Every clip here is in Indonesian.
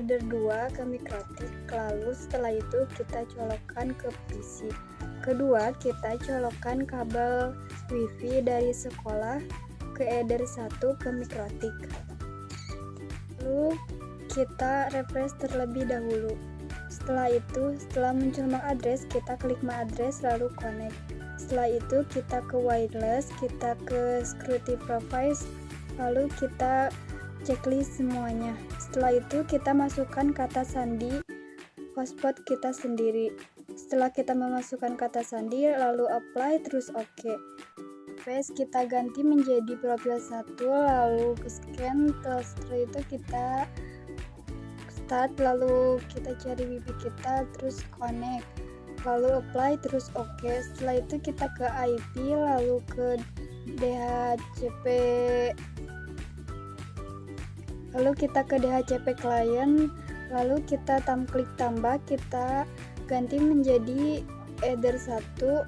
header 2 ke mikrotik, lalu setelah itu kita colokkan ke PC. Kedua, kita colokkan kabel wifi dari sekolah ke header 1 ke mikrotik. Lalu kita refresh terlebih dahulu. Setelah itu, setelah muncul MAC address, kita klik MAC address lalu connect. Setelah itu kita ke wireless, kita ke security profiles, lalu kita checklist semuanya. Setelah itu kita masukkan kata sandi hotspot kita sendiri. Setelah kita memasukkan kata sandi, lalu apply terus OK. Face kita ganti menjadi profil 1, lalu ke scan. Setelah itu kita start, lalu kita cari wifi kita, terus connect, lalu apply terus OK. Setelah itu kita ke IP, lalu ke DHCP, lalu kita ke DHCP client, lalu kita klik tambah, kita ganti menjadi header 1,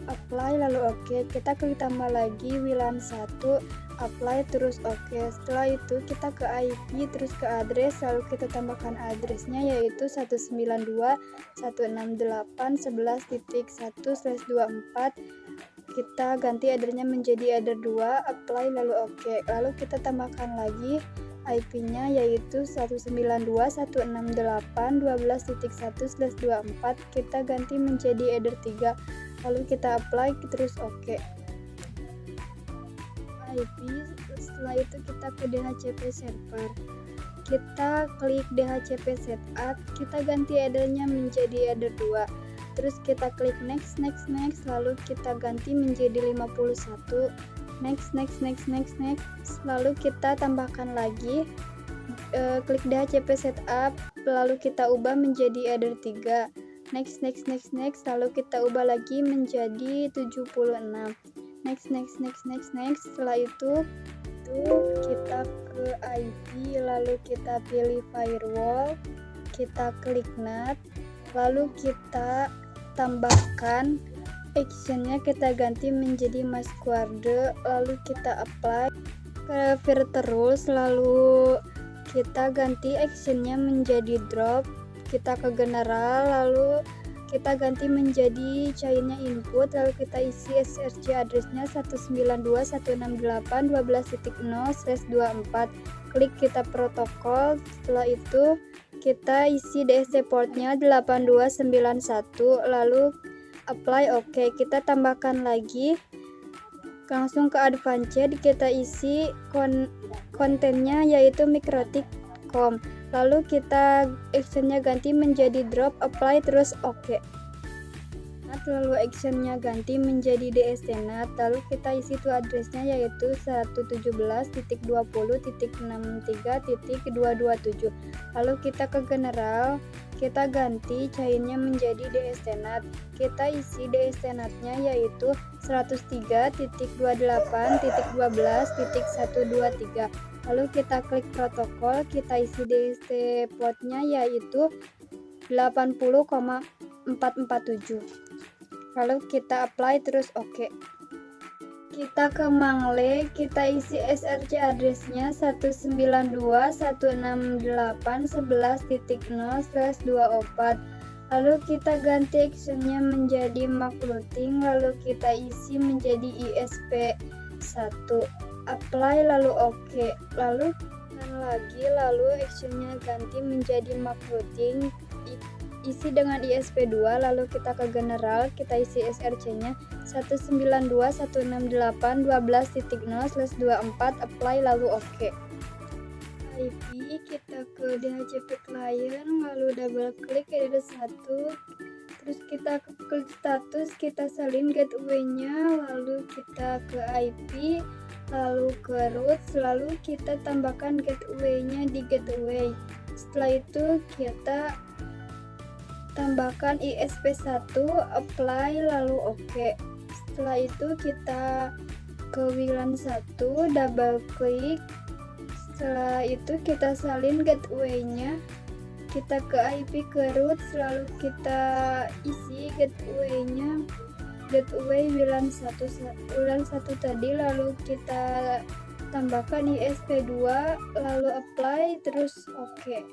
apply lalu OK. Kita klik tambah lagi WLAN 1, apply terus OK. Setelah itu kita ke IP terus ke address, lalu kita tambahkan addressnya yaitu 192.168.11.1/24. Kita ganti headernya menjadi header 2, apply lalu OK. Lalu kita tambahkan lagi IP-nya yaitu 192.168.12.1/24. Kita ganti menjadi header 3, lalu kita apply terus OK. IP, setelah itu kita ke DHCP server, kita klik DHCP setup, kita ganti headernya menjadi header 2, terus kita klik next, lalu kita ganti menjadi 51, next, lalu kita tambahkan lagi, klik DHCP setup, lalu kita ubah menjadi header 3, next, lalu kita ubah lagi menjadi 76, next. Setelah itu kita ke IP, lalu kita pilih firewall, kita klik NAT, lalu kita tambahkan actionnya, kita ganti menjadi masquerade, lalu kita apply ke filter rules, lalu kita ganti actionnya menjadi drop, kita ke general, lalu kita ganti menjadi chainnya input, lalu kita isi SRC addressnya 192.168.12.0/24, klik kita protokol. Setelah itu kita isi DSC portnya 8291, lalu apply OK. Kita tambahkan lagi langsung ke advanced, kita isi kontennya yaitu mikrotik.com, lalu kita actionnya ganti menjadi drop, apply terus OK. Lalu actionnya ganti menjadi DSCNAT, lalu kita isi to addressnya yaitu 117.20.63.227, lalu kita ke general, kita ganti chainnya menjadi DSCNAT, kita isi DSCNAT-nya yaitu 103.28.12.123, lalu kita klik protokol, kita isi DSC portnya yaitu 80,447, lalu kita apply terus OK. Kita ke Mangle, kita isi SRC addressnya 192.168.11.0/24, lalu kita ganti actionnya menjadi MAC routing, lalu kita isi menjadi ISP1, apply lalu OK, lalu actionnya ganti menjadi MAC routing, isi dengan ISP2, lalu kita ke general, kita isi SRC-nya 192.168.12.0/24, apply lalu OK. IP kita ke DHCP client, lalu double klik header 1, terus kita klik status, kita salin gateway-nya, lalu kita ke IP, lalu ke roots, lalu kita tambahkan gateway-nya di gateway. Setelah itu kita tambahkan ISP1, apply lalu OK. Setelah itu kita ke WLAN 1, double klik. Setelah itu kita salin gateway-nya, kita ke IP ke root, lalu kita isi gateway-nya, gateway WLAN 1 tadi, lalu kita tambahkan ISP2 lalu apply, terus oke.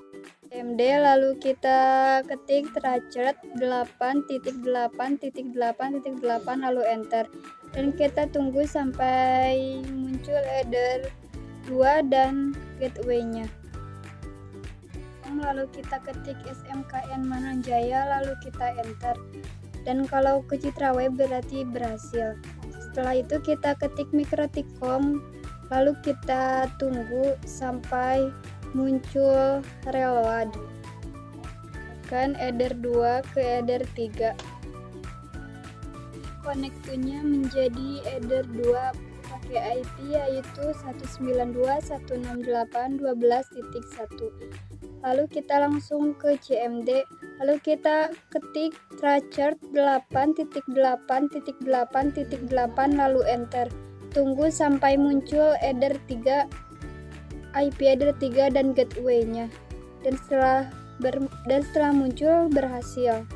CMD lalu kita ketik tracert 8.8.8.8 lalu enter, dan kita tunggu sampai muncul header 2 dan gateway-nya. Lalu kita ketik SMKN Mananjaya lalu kita enter, dan kalau ke Citra Web berarti berhasil. Setelah itu kita ketik Mikrotikcom lalu kita tunggu sampai muncul reload, kan header 2 ke header 3, connect-nya menjadi header 2 pakai IP yaitu 192.168.12.1. lalu kita langsung ke CMD, lalu kita ketik tracert 8.8.8.8 lalu enter, tunggu sampai muncul header 3 IP header 3 dan gateway-nya, dan setelah muncul berhasil.